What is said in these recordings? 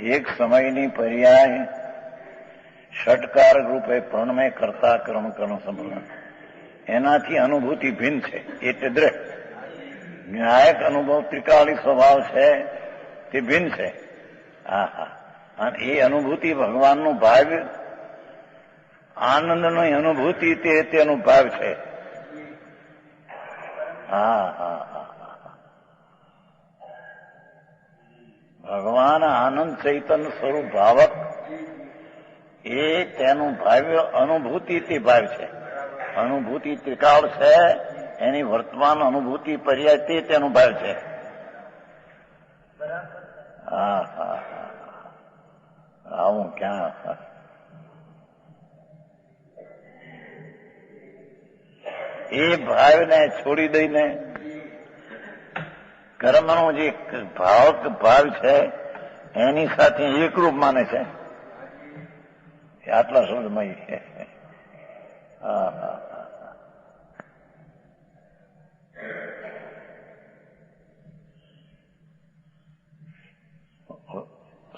એક સમયની પર્યાય ષટકાર રૂપે પ્રણમે કરતા કર્મ કર્મ સંભળાય એનાથી અનુભૂતિ ભિન્ન છે એટલે દ્રઢ. ન્યાયક અનુભવ ત્રિકાળી સ્વભાવ છે તે ભિન્ન છે. અને એ અનુભૂતિ ભગવાનનું ભાવ્ય આનંદની અનુભૂતિ તેનું ભાવ છે. ભગવાન આનંદ ચૈતન્ય સ્વરૂપ ભાવક એ તેનું ભાવ્ય અનુભૂતિ તે ભાવ છે. અનુભૂતિ ત્રિકાળ છે એની વર્તમાન અનુભૂતિ પર્યાય તે તેનું ભાવ છે. આવું ક્યાં એ ભાવને છોડી દઈને કર્મનો જે ભાવ છે એની સાથે એકરૂપ માને છે. આટલા શબ્દમાં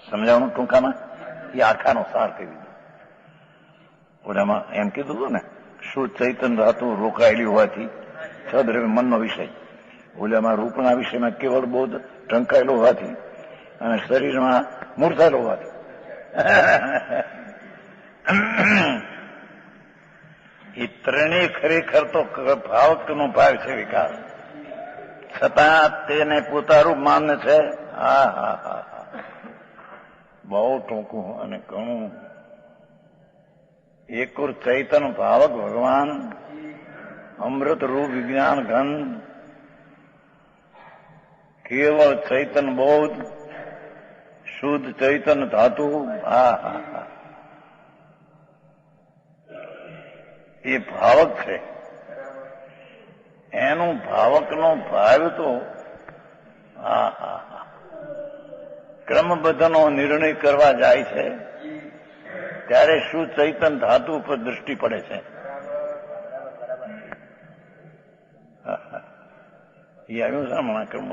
સમજાવવાનું ટૂંકામાં એ આખાનો સાર કહી દીધો. ઓલામાં એમ કીધું હતું ને શુદ્ધ ચૈતન્ય ધાતુ રોકાયેલી હોવાથી છ દ્રવ્ય મનનો વિષય, ઓલામાં રૂપના વિષયમાં કેવળ બોધ ઢંકાયેલો હોવાથી અને શરીરમાં મૂર્છાયેલો હોવાથી એ ત્રણેય ખરેખર તો ભાવકનો ભાવ છે વિકાર, છતાં તેને પોતારૂપ માને છે. બહુ ટૂંકું અને ઘણું. એકુર ચૈતન્ય ભાવક ભગવાન અમૃત રૂપ વિજ્ઞાન ઘન કેવળ ચૈતન્ય બોધ શુદ્ધ ચૈતન્ય ધાતુ. એ ભાવક છે. એનું ભાવકનો ભાવ તો ક્રમબદ્ધનો નિર્ણય કરવા જાય છે ત્યારે શું ચૈતન્ય ધાતુ ઉપર દૃષ્ટિ પડે છે. એ આવ્યું છે હમણાં ક્રમ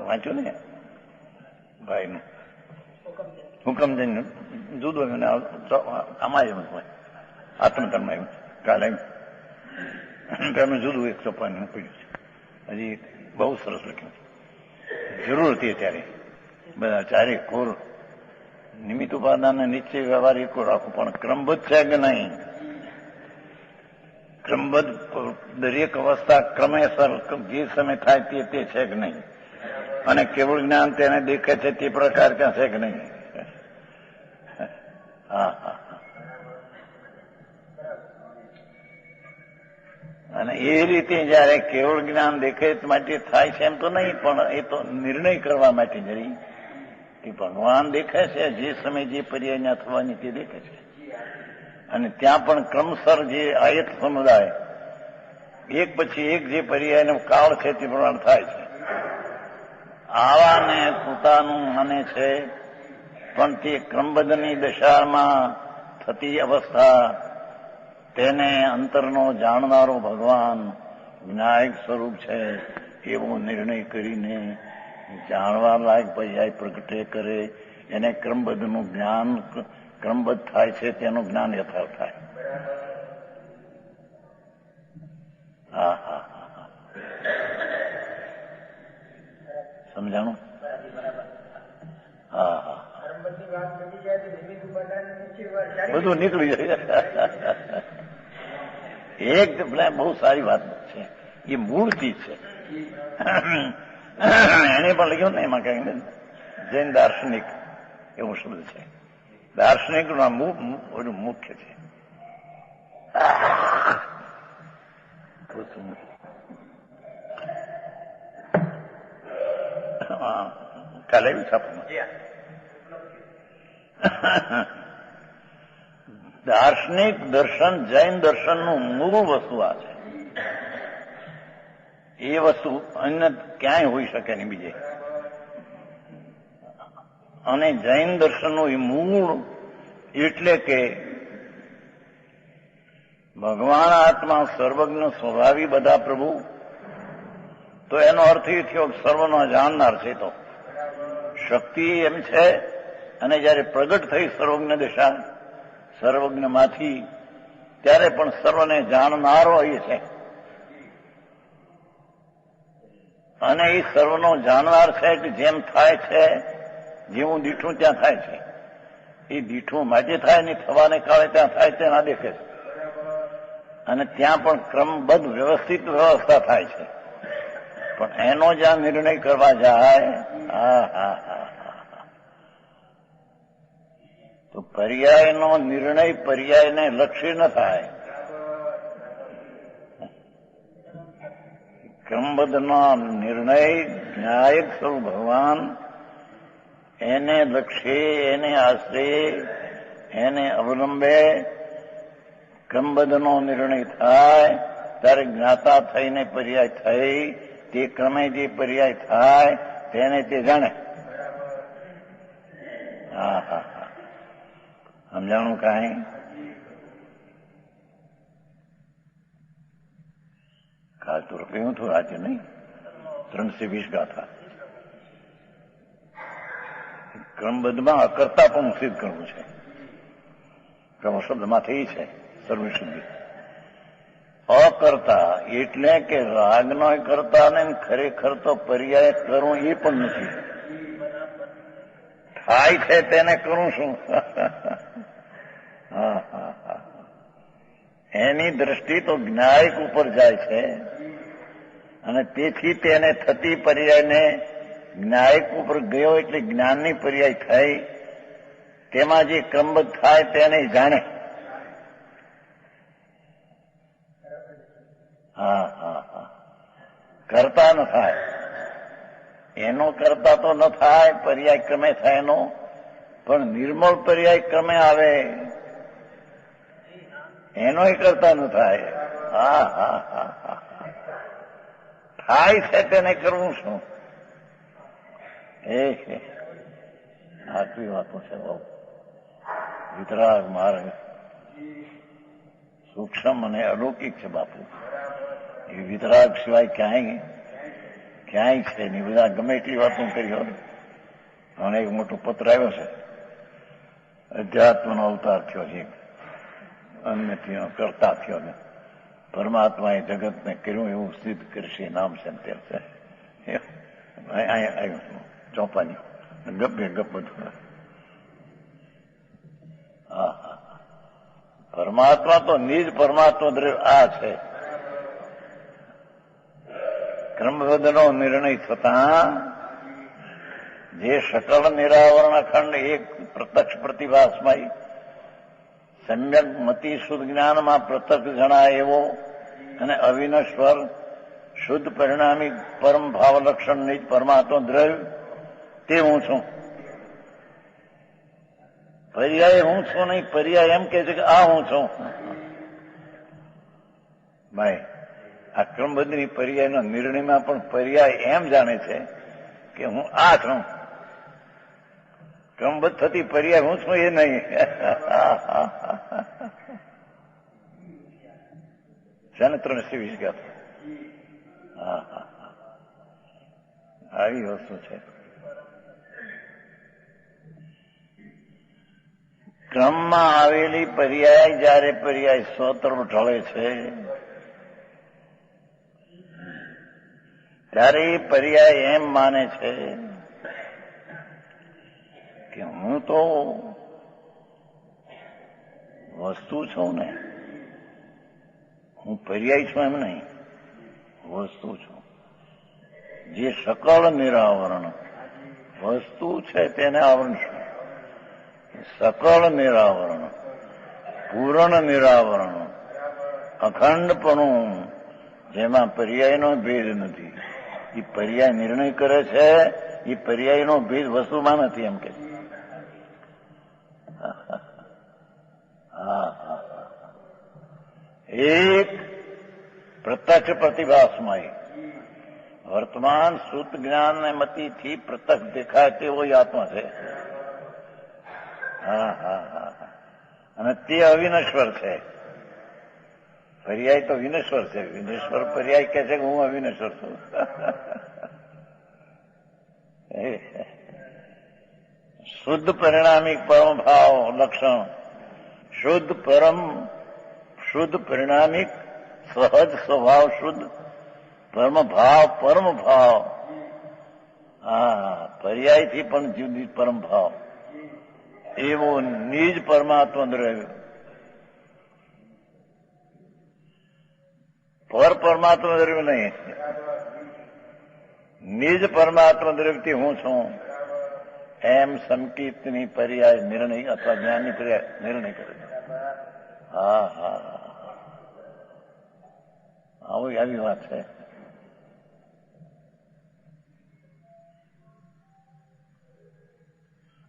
વાંચ્યું ને ભાઈનું હુકમજન જુદું આમાં આવ્યું હોય આત્મધર્મ આવ્યું કાલે એનું જુદું 105 પડ્યું છે. હજી બહુ સરસ લખ્યું. જરૂર હતી ત્યારે બધા ચારે કોર નિમિત્ત ઉપાદાન નિશ્ચય વ્યવહાર એકો રાખવું, પણ ક્રમબદ્ધ છે કે નહીં? ક્રમબદ્ધ દરેક અવસ્થા ક્રમેસર જે સમય થાય તે છે કે નહીં? અને કેવળ જ્ઞાન તેને દેખે છે તે પ્રકાર ક્યાં છે કે નહીં? અને એ રીતે જયારે કેવળ જ્ઞાન દેખે માટે થાય છે એમ તો નહીં, પણ એ તો નિર્ણય કરવા માટે જરી કે ભગવાન દેખે છે જે સમય જે પર્યાયના થવાની તે દેખે છે. અને ત્યાં પણ ક્રમસર જે આયત સમુદાય એક પછી એક જે પર્યાયનો કાળ છે તે પ્રમાણ થાય છે. આવાને પોતાનું માને છે, પણ તે ક્રમબદ્ધની દશામાં થતી અવસ્થા તેને અંતરનો જાણનારો ભગવાન વિનાયક સ્વરૂપ છે એવો નિર્ણય કરીને જાણવા લાયક પર્યાય પ્રગટે કરે. એને ક્રમબદ્ધનું જ્ઞાન ક્રમબદ્ધ થાય છે તેનું જ્ઞાન યથાર્થ થાય. સમજાણું? બધું નીકળી જાય. એક બહુ સારી વાત છે. એ મૂળ ચીજ છે. એને પણ લખ્યું ને એમાં કઈ જૈન દાર્શનિક એવું શબ્દ છે. દાર્શનિક મુખ્ય છે. કાલે આવ્યું છાપમાં દાર્શનિક દર્શન જૈન દર્શનનું મૂળ વસ્તુ આ છે. એ વસ્તુ અન્ય ક્યાંય હોઈ શકે નહીં બીજે. અને જૈન દર્શનનું એ મૂળ એટલે કે ભગવાન આત્મા સર્વજ્ઞ સ્વભાવી બધા પ્રભુ, તો એનો અર્થ એ થયો સર્વનો જાણનાર છે. તો શક્તિ એમ છે, અને જયારે પ્રગટ થઈ સર્વજ્ઞ દશા સર્વજ્ઞમાંથી, ત્યારે પણ સર્વને જાણનારો એ છે. અને એ સર્વનો જાણનાર છે કે જેમ થાય છે, જેવું દીઠું ત્યાં થાય છે. એ દીઠું માટે થાય ને થવાને કાળે ત્યાં થાય છે ના દેખે છે. અને ત્યાં પણ ક્રમબદ્ધ વ્યવસ્થિત વ્યવસ્થા થાય છે. પણ એનો જ્યાં નિર્ણય કરવા જાય, તો પર્યાયનો નિર્ણય પર્યાયને લક્ષ્ય ન થાય. ક્રમબદ્ધનો નિર્ણય ન્યાયક સ્વરૂપ ભગવાન એને લક્ષ્ય, એને આશ્રય, એને અવલંબે ક્રમબદ્ધનો નિર્ણય થાય ત્યારે જ્ઞાતા થઈને પર્યાય થઈ, તે ક્રમે જે પર્યાય થાય તેને તે જાણે. સમજાણું કાંઈ? ખાસ તો રૂપિયું થયું આજે નહીં, 320 ગાથા. ક્રમબદ્ધમાં અકર્તા પણ સિદ્ધ કરવું છે. ક્રમ શબ્દમાંથી છે સર્વશુદ્ધિ. અકર્તા એટલે કે રાગનો કરતા ને ખરેખર તો પર્યાય કરું એ પણ નથી. થાય છે તેને કરું શું? એની દ્રષ્ટિ તો જ્ઞાયક ઉપર જાય છે, અને તેથી તેને થતી પર્યાયને જ્ઞાયક ઉપર ગયો એટલે જ્ઞાનની પર્યાય થઈ. તેમાં જે ક્રમબદ્ધ થાય તેને જાણે. કરતા ન થાય એનો, કરતા તો ન થાય, પર્યાય ક્રમે થાય એનો, પણ નિર્મળ પર્યાય ક્રમે આવે એનોય કરતા ન થાય. થાય છે તેને કરવું શું? આટલી વાતો છે બહુ. વિતરાગ માર્ગ સૂક્ષ્મ અને અલૌકિક છે બાપુ. એ વિતરાગ સિવાય ક્યાંય છે નહીં. બધા ગમે એટલી વાતો કરી હોય. અને એક મોટો પત્ર આવ્યો છે, અધ્યાત્મનો અવતાર થયો છે, અન્યથી કરતા થયો ને પરમાત્માએ જગતને કર્યું એવું સિદ્ધ કરશે, નામ છે ને તેમ છે. અહીંયા આવ્યું ચોપાની ગપે ગપ બધું. પરમાત્મા તો નિજ પરમાત્મા દ્રવ્ય આ છે. ક્રમબદ્ધનો નિર્ણય થતા જે સકળ નિરાવરણ અખંડ એક પ્રત્યક્ષ પ્રતિભાસમય સમ્યક મતિ શુદ્ધ જ્ઞાનમાં પ્રત્યક્ષ જણાય એવો અને અવિનશ્વર શુદ્ધ પરિણામી પરમ ભાવલક્ષણ નિજ પરમાત્મા દ્રવ્ય તે હું છું. પર્યાય હું છું નહીં, પર્યાય એમ કે છે કે આ હું છું. ભાઈ આ ક્રમબદ્ધની પર્યાયનો નિર્ણયમાં પણ પર્યાય એમ જાણે છે કે હું આ છું. ક્રમબદ્ધ થતી પર્યાય હું છું એ નહીં. છે ને 320 ગાથા. આવી વસ્તુ છે. ક્રમમાં આવેલી પર્યાય જયારે પર્યાય સ્વતરફ ઢળે છે ત્યારે એ પર્યાય એમ માને છે કે હું તો વસ્તુ છું ને, હું પર્યાય છું એમ નહીં, વસ્તુ છું. જે સકળ નિરાવરણ વસ્તુ છે તેને આવરણ છું. સકળ નિરાવરણ, પૂર્ણ નિરાવરણ, અખંડપણું, જેમાં પર્યાયનો ભેદ નથી. એ પર્યાય નિર્ણય કરે છે, એ પર્યાયનો ભેદ વસ્તુમાં નથી એમ કે. એક પ્રત્યક્ષ પ્રતિભાસમય વર્તમાન શુદ્ધ જ્ઞાન ને મતિથી પ્રત્યક્ષ દેખાય તેવો આત્મા છે. અને તે અવિનશ્વર છે. પર્યાય તો વિનશ્વર છે. વિનશ્વર પર્યાય કે છે કે હું અવિનશ્વર છું. શુદ્ધ પરિણામિક પરમ ભાવ લક્ષણ, શુદ્ધ પરિણામિક સહજ સ્વભાવ શુદ્ધ પરમ ભાવ. હા, પર્યાયથી પણ જુદી પરમ ભાવ, એવો નિજ પરમાત્મા દ્રવ્ય. પરમાત્મા દ્રવ્ય નહીં, નિજ પરમાત્મા દ્રવ્યથી હું છું એમ સંકિતની પર્યાય નિર્ણય અથવા જ્ઞાનની પર્યાય નિર્ણય કરે. હા હા, આવી વાત છે.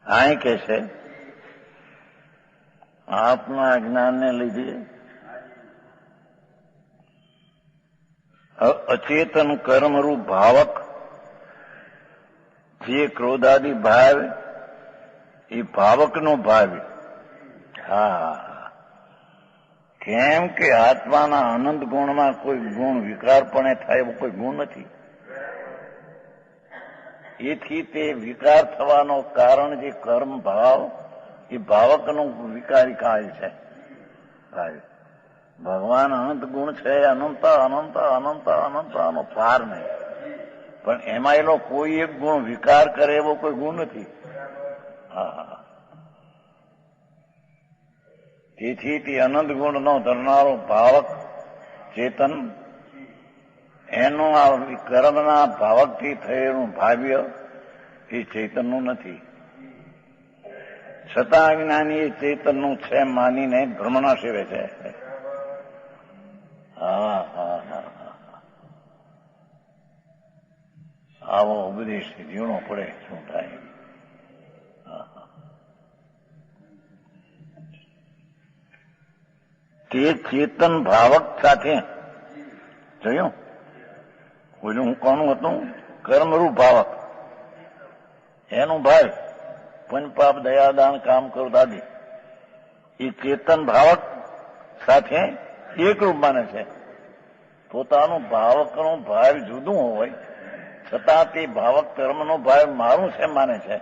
અહીં કે છે આપના જ્ઞાનને લીધે અચેતન કર્મરૂપ ભાવક જે ક્રોધાદિ ભાવ એ ભાવકનો ભાવ. હા, કેમ કે આત્માના આનંદ ગુણમાં કોઈ ગુણ વિકારપણે થાય એવો કોઈ ગુણ નથી. એથી તે વિકાર થવાનો કારણ જે કર્મ ભાવ એ ભાવકનું વિકારી કાય છે. ભગવાન અનંત ગુણ છે, અનંત અનંત અનંત અનંત આનો પાર નહીં, પણ એમાં એનો કોઈ એક ગુણ વિકાર કરે એવો કોઈ ગુણ નથી. હા, તેથી તે અનંત ગુણનો ધરનારો ભાવક ચેતન એનું આ કર્મના ભાવકથી થયેલું ભાવ્ય એ ચેતનનું નથી. છતાં અજ્ઞાની એ ચેતનનું છે માનીને ભ્રમણા સેવે છે. હા હા હા, આવો ઉપદેશ જીવણો પડે શું થાય. તે ચેતન ભાવક સાથે જોયું, કોઈનું હું કોનું હતું? કર્મરૂપ ભાવક, એનું ભાવ પંચપાપ દયાદાન કામ કરું દાદી એ ચેતન ભાવક સાથે એકરૂપ માને છે. પોતાનું ભાવકનું ભાવ જુદું હોય છતાં તે ભાવક કર્મનો ભાવ મારું છે માને છે,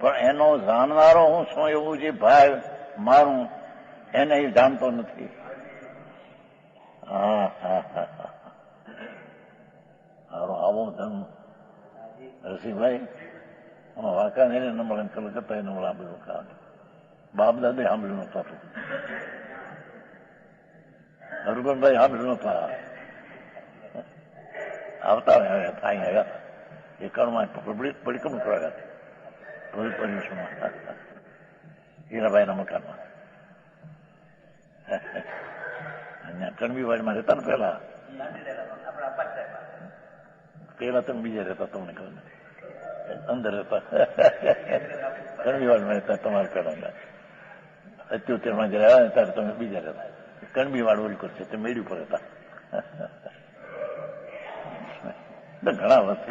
પણ એનો જાણનારો હું છું એવું જે ભાવ મારું એને એ જાણતો નથી. હા હા હા, આવો ધર્મ રસીભાઈ વાંકા ને મળે કલકત્તા એને મળે બધું કામ બાપ દાદે સાંભળ્યું નતું. હરગનભાઈ સાંભળ્યું નતા, આવતા અહીંયા આવ્યા એ કણમાં પડીકમ ઉતરાયા પરિવેશમાં હીરાભાઈના મકાનમાં. અહીંયા કણબીવાડીમાં રહેતા ને પેલા તમે બીજા રહેતા, તમને ખબર અંદર રહેતા કણબીવાડમાં રહેતા. તમારે પેલા 78 જયારે આવ્યા ત્યારે તમે બીજા રહેતા. કણબીવાડ ઓલી કરશે તે મેળી ઉપર હતા. ઘણા વર્ષ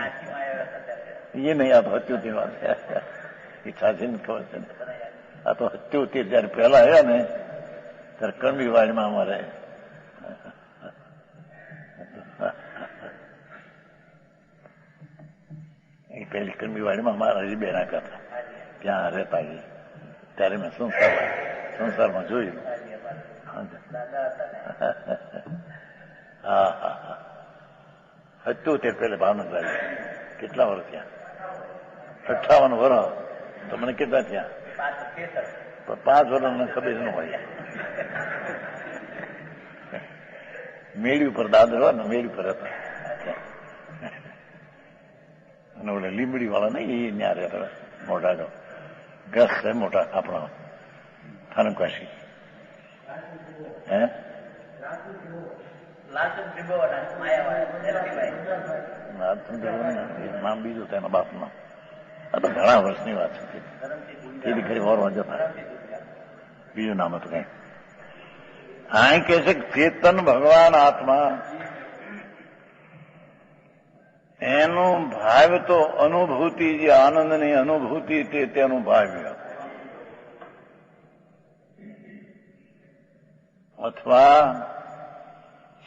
એ નહીં, આ તો 78 વાત ઈચ્છા છે ને ખબર છે ને. આ તો 78 જયારે પહેલા આવ્યા ને ત્યારે કણબીવાડમાં અમારે એ પહેલી કણબીવાડીમાં મારા હજી બેના કરતા ત્યાં રહેતા. ત્યારે મેં સંસારમાં જોયું. હા હા હા, 78 પહેલે ભાવનગર આવ્યું. કેટલા વર્ષ થયા? 58 વર્ષ. તમને કેટલા થયા? 5 વર્ષ મને ખબર ન હોય. મેળી ઉપર દાદર હોય ને, મેળી ઉપર હતા. અને ઓલા લીમડી વાળા નહીં એ ત્યાં રહેતા. મોટા ગસ છે મોટા આપણા થાનકવાસી. હે નામ બીજું તેના બાપનું. આ તો ઘણા વર્ષની વાત છે. એ ઘરે વરવા જતા બીજું નામ હતું કઈ. આ કે છે ચેતન ભગવાન આત્મા એનો ભાવ તો અનુભૂતિ, જે આનંદની અનુભૂતિ તેનું ભાવ્ય અથવા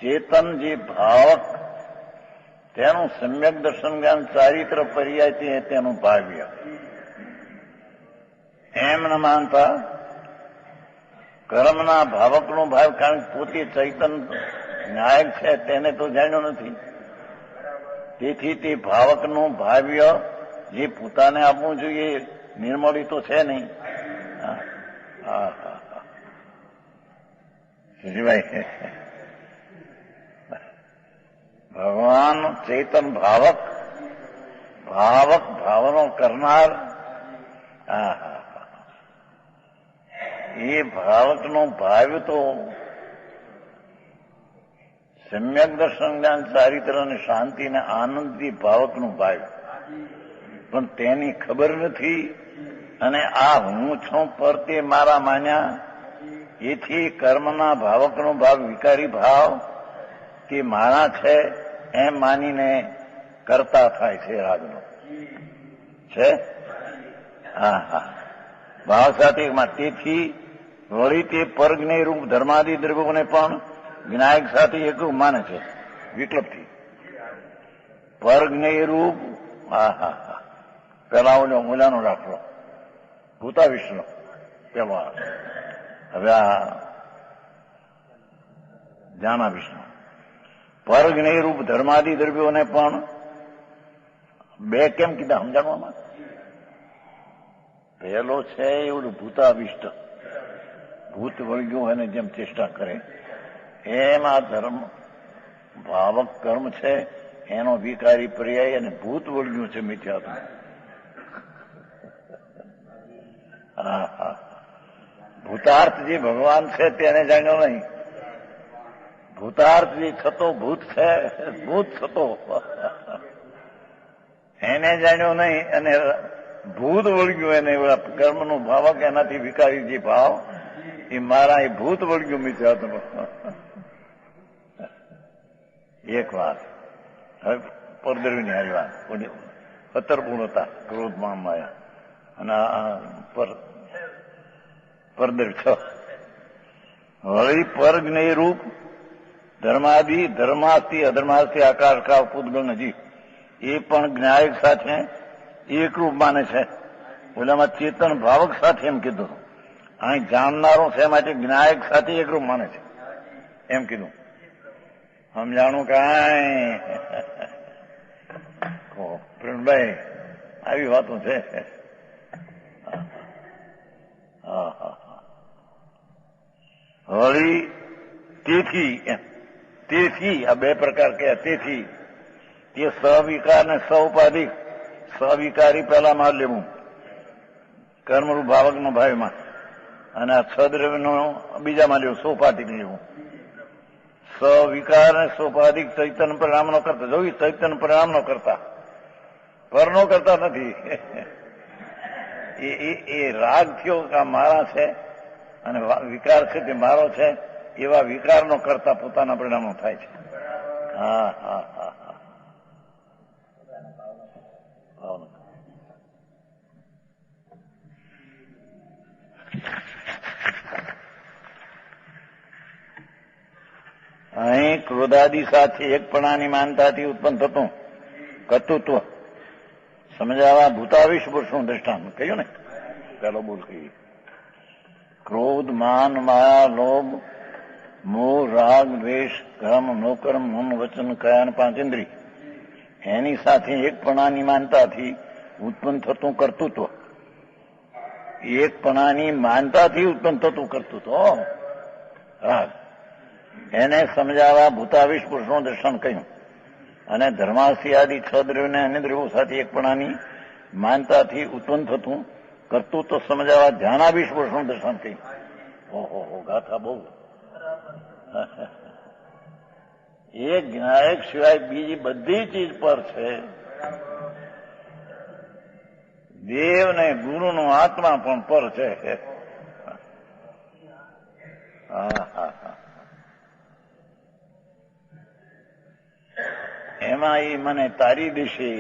ચેતન જે ભાવક તેનું સમ્યક દર્શન જ્ઞાન ચારિત્ર પર્યાય તેનું ભાવ્ય. એમ ન માનતા કર્મના ભાવકનો ભાવ, કારણ કે પોતે ચૈતન નાયક છે તેને તો જાણ્યો નથી. તેથી તે ભાવકનું ભાવ્ય જે પોતાને આપવું જોઈએ નિર્મળી તો છે નહીં. જીભાઈ, ભગવાન ચેતન ભાવક, ભાવક ભાવનો કરનાર, એ ભાવકનો ભાવ્ય તો સમ્યક દર્શન જ્ઞાન ચારિત્ર અને શાંતિ અને આનંદથી ભાવકનું ભાવ્ય, પણ તેની ખબર નથી. અને આ હું છું પર તે મારા માન્યા, એથી કર્મના ભાવકનો ભાવ, વિકારી ભાવ તે મારા છે એમ માનીને કરતા થાય છે રાગનો છે. ભાવ સાથે તેથી વળી તે પરજ્ઞેય રૂપ ધર્માદિ દ્રવ્યોને પણ વિનાયક સાથે એકરૂપ માને છે વિકલ્પથી. પરજ્ઞેય રૂપ, પેલા ઓલાનો દાખલો ભૂતા વિષ્ણુ પેલો, હવે આ જાના વિષ્ણુ. પરજ્ઞેય રૂપ ધર્માદિ દ્રવ્યોને પણ બે કેમ કીધા સમજાવવામાં? પહેલો છે એવું ભૂતાવિષ્ટ, ભૂત વળગ્યું એને જેમ ચેષ્ટા કરે એમ આ ધર્મ ભાવક કર્મ છે એનો વિકારી પર્યાય, અને ભૂત વળગ્યું છે મિથ્યાત્મ. ભૂતાર્થ જે ભગવાન છે તેને જાણ્યો નહીં. ભૂતાર્થ જે થતો ભૂત છે, ભૂત થતો એને જાણ્યો નહીં. અને ભૂત વળગ્યું એને કર્મનું ભાવક, એનાથી વિકારી જે ભાવ એ મારા એ ભૂત વળગ્યું મિથ્યાત્મ. એક વાત. હવે પરદરવીની હારી વાત, 17 પૂર્ણતા, ક્રોધ માન માયા અને પરદર 6. વળી પરજ્ઞેય રૂપ ધર્માદિ, ધર્માસ્થી અધર્માસ્થી આકાશ કાળ પૂતગલ નજીક એ પણ જ્ઞાયક સાથે એકરૂપ માને છે. ઓલામાં ચેતન ભાવક સાથે એમ કીધું, અહીં જાણનારો છે માટે જ્ઞાયક સાથે એકરૂપ માને છે એમ કીધું. સમજાણું કાંઈ? પ્રેમભાઈ આવી વાતો છે. વળી તેથી આ બે પ્રકાર કયા? તેથી તે સવિકાર ને સૌપાધિક, સવિકારી પહેલામાં લેવું કર્મરૂપ ભાવકનો ભાવમાં, અને આ છદ્રવ્યનો બીજામાં લેવું સોપાધિક લેવું. સવિકાર અને સોપાધિક ચૈતન્ય પરિણામનો કરતા, જોયું ચૈતન્ય પરિણામનો કરતા, પરનો કરતા નથી. એ રાગ થયો કે મારા છે અને વિકાર છે તે મારો છે, એવા વિકારનો કરતા પોતાના પરિણામો થાય છે. અહીં ક્રોધાદિ સાથે એકપણાની માનતાથી ઉત્પન્ન થતું કર્તૃત્વ સમજાવવા ભૂતાવિષ પુરુષનું દ્રષ્ટાંત કહ્યું ને. પેલો બોલ કહ્યું, ક્રોધ માન માયા લોભ મોહ રાગ દ્વેષ કર્મ નોકર્મ મન વચન કયા 5 ઇન્દ્રિય એની સાથે એકપણાની માનતાથી ઉત્પન્ન થતું કર્તૃત્વ, એકપણાની માનતાથી ઉત્પન્ન થતું કર્તૃત્વ રાગ, એને સમજાવવા ભૂતાવિષ પુરુષનું દર્શન કહ્યું. અને ધર્માસ્થી આદિ 6 દ્રવ્યોને અન્ય દ્રવ્યો સાથે એકપણાની માનતાથી ઉત્પન્ન થતું કર્તૃત્વ સમજાવવા ધ્યાનાવિષ પુરુષનું દર્શન કહ્યું. ઓહો, ગાથા બહુ. એક જ્ઞાયક સિવાય બીજી બધી ચીજ પર છે. દેવ ને ગુરુનો આત્મા પણ પર છે. એમાં એ મને તારી દેશે.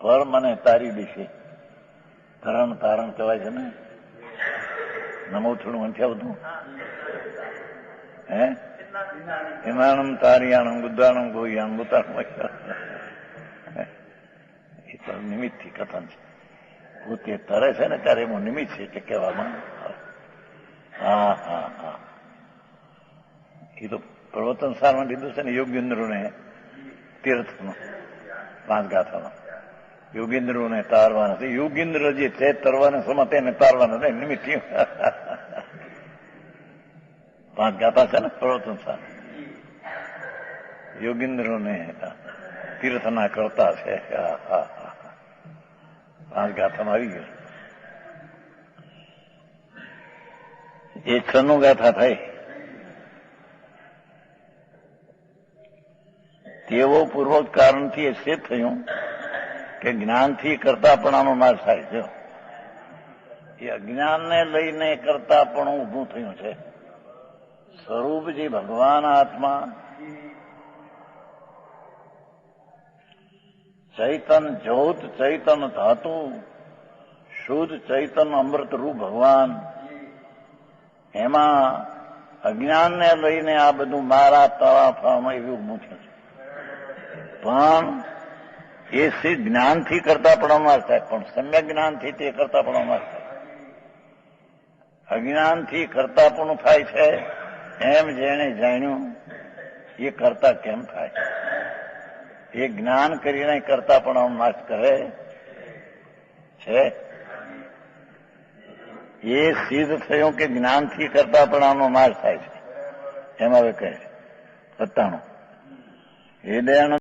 પર મને તારી દેશે. તરણ તારણ કહેવાય છે ને. નમો થોડું નથી આવતું હે? હિમાણમ તારિયાણમ બુદ્ધાણમ ગોયાણમ બુતાણમ કથન છે. પોતે તરે છે ને ત્યારે એનું નિમિત્ત છે એટલે કહેવામાં આવે. હા હા હા, એ તો પ્રવચન સારમાં લીધું છે ને યોગેન્દ્રોને તીર્થમાં 5 ગાથામાં. યોગેન્દ્રોને તારવાના છે. યોગેન્દ્ર જે છે તરવાના સમા તેને તારવાના છે નિમિત્ત. 5 ગાથા છે ને પ્રવચન સાર. યોગેન્દ્રોને તીર્થના કરતા છે. 5 ગાથામાં આવી ગયું. એ 96 ગાથા થઈ. તેવો પૂર્વક કારણથી એ સિદ્ધ થયું કે જ્ઞાનથી કરતાપણાનો નાશ થાય છે. એ અજ્ઞાનને લઈને કરતાપણું ઊભું થયું છે. સ્વરૂપજી ભગવાન આત્મા ચૈતન જ્યોત ચૈતન ધાતુ શુદ્ધ ચૈતન અમૃત રૂપ ભગવાન, એમાં અજ્ઞાનને લઈને આ બધું મારા તળાફામાં એવું ઊભું થયું છે. પણ એ સિદ્ધ જ્ઞાનથી કરતાપણો નાશ થાય, પણ સમ્યક જ્ઞાનથી તે કરતાપણો નાશ થાય. અજ્ઞાનથી કરતાપણું થાય છે એમ જેણે જાણ્યું એ કરતા કેમ થાય? એ જ્ઞાન કરીને કરતાપણાનો નાશ કરે છે. એ સિદ્ધ થયું કે જ્ઞાનથી કરતાપણાનો નાશ થાય છે. એમ હવે કહે છે 97. એ દયાનંદ